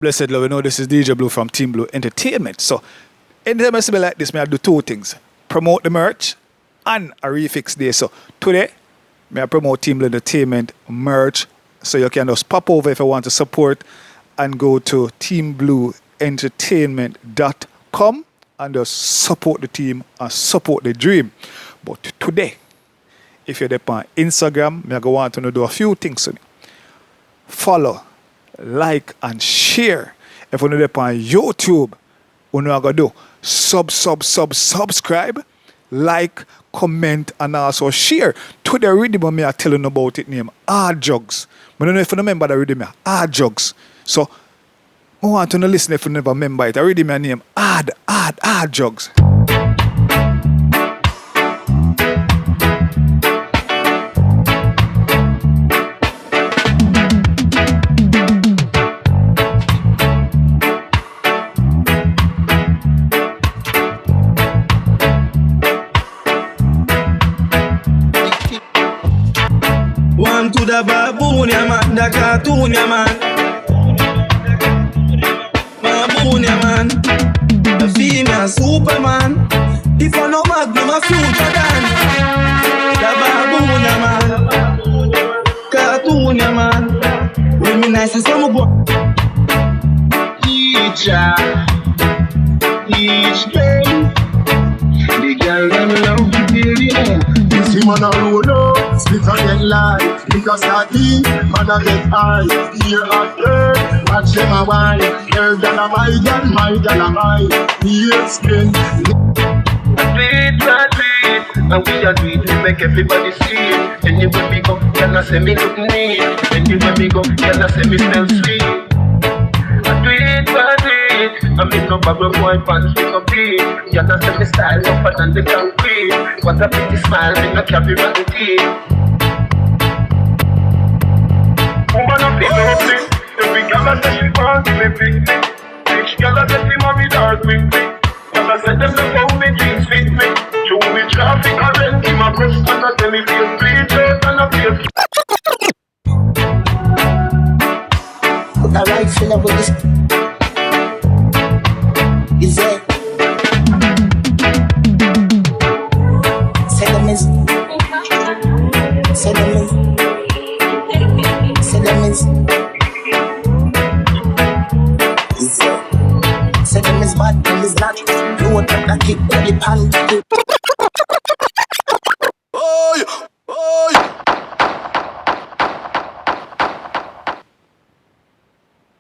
Blessed love, you know this is DJ Blue from Team Blue Entertainment. So, anytime I see me like this, I do two things. Promote the merch and a Refix day. So, today, I promote Team Blue Entertainment merch. So, you can just pop over if you want to support and go to teamblueentertainment.com and just support the team and support the dream. But today, if you're on Instagram, I want to do a few things. Follow, like and share. If you're on YouTube, what you're going to do, subscribe, like, comment and also share. Today, Riddim, I tell you about it name, Hard Jugs. I don't know if you remember the Riddim, Hard Jugs. So, I want to listen if you never remember it. I read my name, Hard Jugs. One to the baboon, yeah man, the cartoon, yeah man. Baboon, yeah man. The female Superman. If I no magnum, a future than the baboon, yeah man. Cartoon, yeah man. With me nice as some boy. Each day, the girl them love to feel the end. This man a roll up, split and get light. Because that deep, man a get high. Here and there, watch them a wine. Here than a my gal a mine. Here skin. Sweet, and we are doing to make everybody see it. Anywhere we go, can I say me look neat? Anywhere we go, can I say me smell sweet? I do it, I mean no bubble boy pants with no beat. You know say me style upper than the concrete. What a pretty smile, me no carry rotten teeth. Woman up in open, every girl I say she wants me big thing. Each girl I say she want me dark with me. Cause I said them look how me jeans fit me. Show me traffic and then give my breast and I tell me feel preachers and I feel. Put a rifle with this. Is it? Say them is. Say them is. Say them is. Is it? Say them is bad, them is not. Load up the kick, belly pan, the